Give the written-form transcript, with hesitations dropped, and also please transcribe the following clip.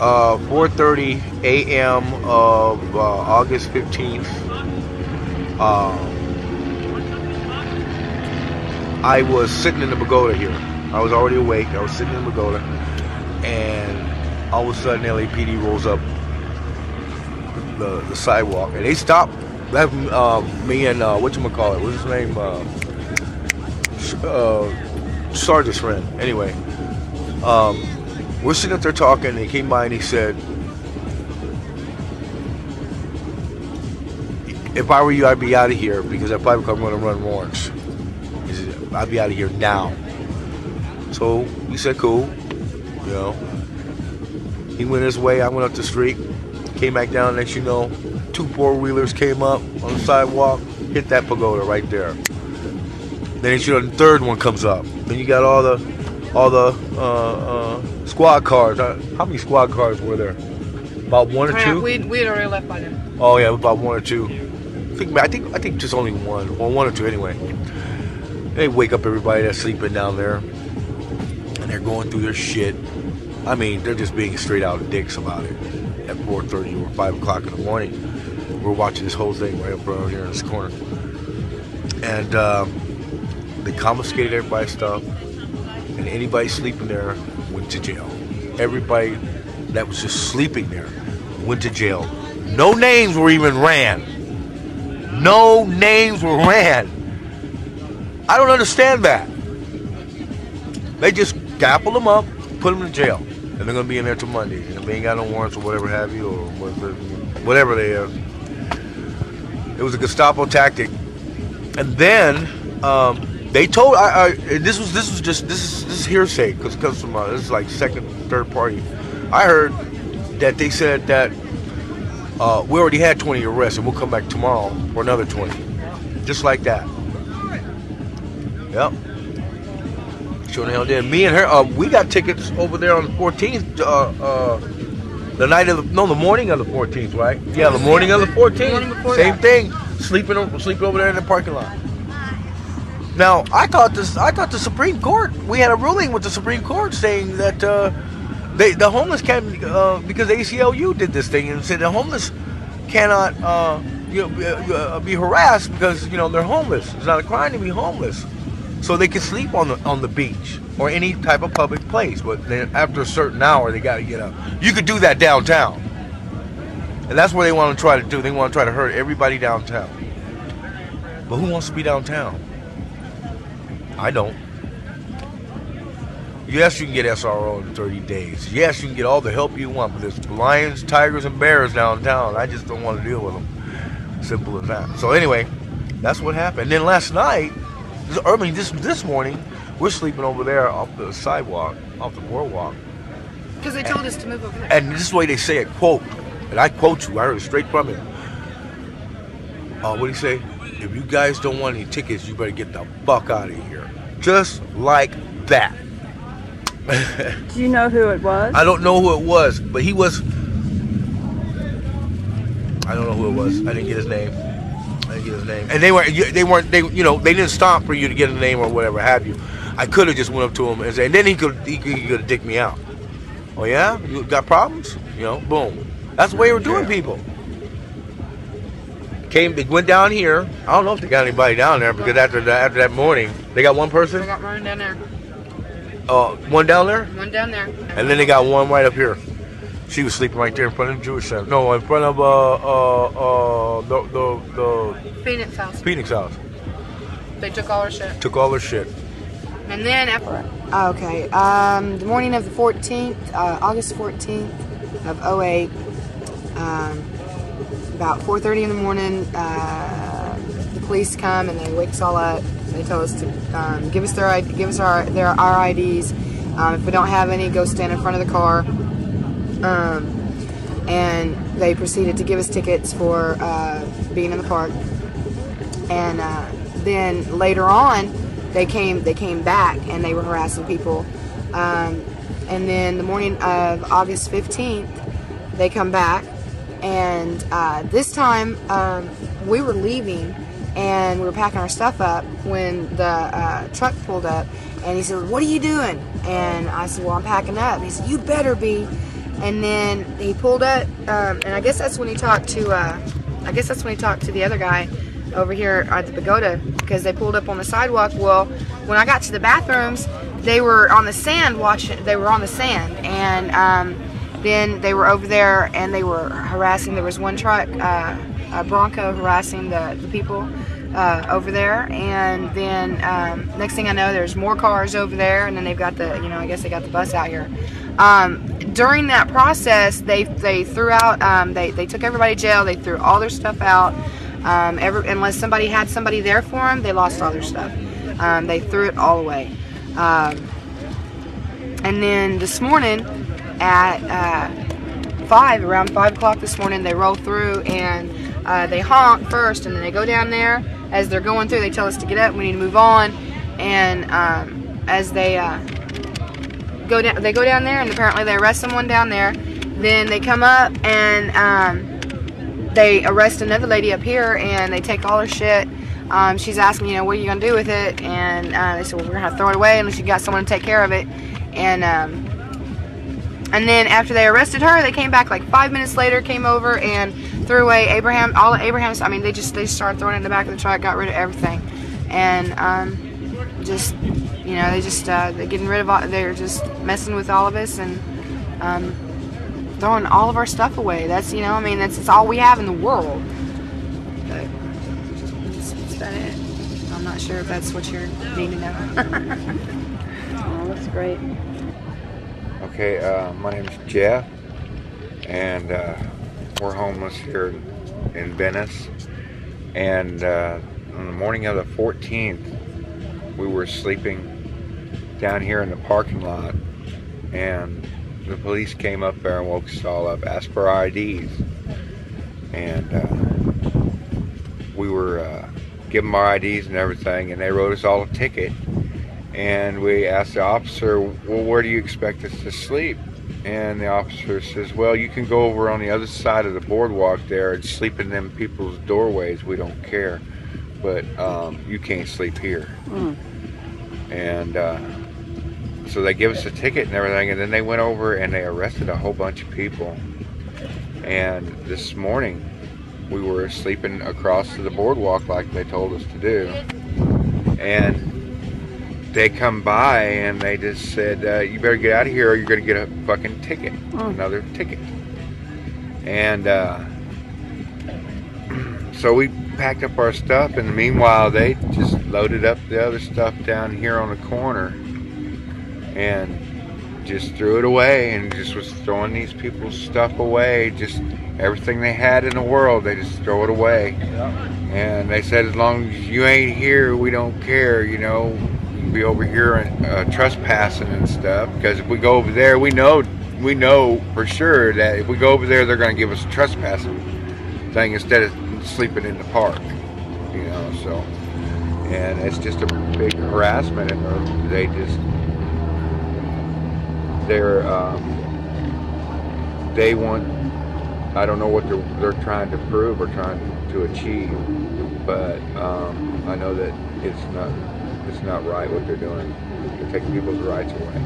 4:30 a.m. of August 15th. I was sitting in the pagoda here. I was already awake. I was sitting in the pagoda, and all of a sudden LAPD rolls up the sidewalk, and they stopped. Left me and whatchamacallit, what's his name? Sergeant's friend. Anyway, we're sitting up there talking, and he came by and he said, if I were you, I'd be out of here, because at 5 o'clock I'm going to run warrants. He said, I'd be out of here now. So he said, cool. You know, he went his way, I went up the street, came back down. Next you know, 2 4-wheelers came up on the sidewalk, hit that pagoda right there. Then you know, the third one comes up. Then you got all the squad cars. How many squad cars were there? About 1 or 2? We had already left by then. Oh yeah, about 1 or 2. I think just only 1, or 1 or 2 anyway. They wake up everybody that's sleeping down there, and they're going through their shit. I mean, they're just being straight out dicks about it. At 4:30 or 5 o'clock in the morning, we're watching this whole thing right up around here in this corner, and they confiscated everybody's stuff, and anybody sleeping there went to jail. Everybody that was just sleeping there went to jail. No names were even ran. No names were ran. I don't understand that. They just gappled them up, put them in jail, and they're gonna be in there till Monday. And if they ain't got no warrants or whatever have you, or whatever they have, it was a Gestapo tactic. And then they told this is hearsay because it comes from this is like second, third party. I heard that they said that we already had 20 arrests and we'll come back tomorrow for another 20, just like that. Yep. Sure the hell did. Me and her, we got tickets over there on the 14th. The morning of the 14th, right? Yeah, the morning of the 14th. Same thing. Sleeping over there in the parking lot. Now, I thought the Supreme Court, we had a ruling with the Supreme Court saying that the homeless can't, because the ACLU did this thing and said the homeless cannot be harassed because they're homeless. It's not a crime to be homeless. So they can sleep on the beach or any type of public place, but then after a certain hour they got to get up. You could do that downtown, and that's what they want to try to do. They want to try to hurt everybody downtown. But who wants to be downtown? I don't. Yes, you can get SRO in 30 days. Yes, you can get all the help you want, but there's lions, tigers, and bears downtown. I just don't want to deal with them. Simple as that. So anyway, that's what happened. And then last night, this morning, we're sleeping over there off the sidewalk, off the boardwalk. Because they told us to move over there. And this is the way they say it, quote, and I quote you, I heard it straight from him. What do you say? If you guys don't want any tickets, you better get the fuck out of here. Just like that. Do you know who it was? I don't know who it was, but he was... I don't know who it was. I didn't get his name. And they didn't stop for you to get a name or whatever have you. I could have just went up to him and said, and then he could have dicked me out. Oh yeah, you got problems? Boom. That's the way we're doing people. They went down here. I don't know if they got anybody down there because after that morning, they got one person. They got one down there. One down there. One down there. And then they got one right up here. She was sleeping right there in front of the Jewish Center. No, in front of the Phoenix house. Phoenix house. They took all her shit. Took all her shit. And then after. Okay. The morning of the 14th, August 14th of 2008, about 4:30 in the morning, the police come and they wake us all up. They tell us to give us our IDs. If we don't have any, go stand in front of the car. And they proceeded to give us tickets for being in the park. And then later on, they came back and they were harassing people. And then the morning of August 15th, they come back, and this time we were leaving and we were packing our stuff up when the truck pulled up, and he said, "What are you doing?" And I said, "Well, I'm packing up." And he said, "You better be." And then he pulled up, and I guess that's when he talked to the other guy over here at the pagoda, because they pulled up on the sidewalk. Well, when I got to the bathrooms, they were on the sand and then they were over there and they were harassing. There was one truck, a Bronco, harassing the people over there, and then next thing I know, there's more cars over there, and then they've got the, I guess they got the bus out here. During that process, they threw out, they took everybody to jail. They threw all their stuff out. Unless somebody had somebody there for them, they lost all their stuff. They threw it all away. And then this morning at around 5 o'clock this morning, they roll through and they honk first, and then they go down there. As they're going through, they tell us to get up, we need to move on. And as they go down there, and apparently they arrest someone down there. Then they come up and they arrest another lady up here, and they take all her shit. She's asking, what are you going to do with it? And they said, well, we're going to have to throw it away unless you got someone to take care of it. And then after they arrested her, they came back like 5 minutes later, came over and threw away all of Abraham's. I mean, they started throwing it in the back of the truck, got rid of everything. And they're getting rid of all, they're just messing with all of us and throwing all of our stuff away. That's, it's all we have in the world. But that's about it. I'm not sure if that's what you're needing to know. Oh, that's great. Okay, my name's Jeff, and we're homeless here in Venice. And on the morning of the 14th, we were sleeping down here in the parking lot, and the police came up there and woke us all up, asked for our IDs, and we were giving them our IDs and everything, and they wrote us all a ticket. And we asked the officer, well, where do you expect us to sleep? And the officer says, well, you can go over on the other side of the boardwalk there and sleep in them people's doorways. We don't care, but you can't sleep here. And so they give us a ticket and everything, and then they went over and they arrested a whole bunch of people. And this morning we were sleeping across the boardwalk like they told us to do, and they come by and they just said, you better get out of here or you're going to get a fucking ticket, another ticket. And so we packed up our stuff, and meanwhile they just loaded up the other stuff down here on the corner and just threw it away, and just was throwing these people's stuff away, just everything they had in the world, they just throw it away. And they said, as long as you ain't here, we don't care, be over here and trespassing and stuff, because if we go over there, we know for sure that if we go over there, they're going to give us a trespassing thing instead of sleeping in the park, so, and it's just a big harassment, and they want, I don't know what they're trying to prove or trying to achieve, but I know that it's not right what they're doing. They're taking people's rights away.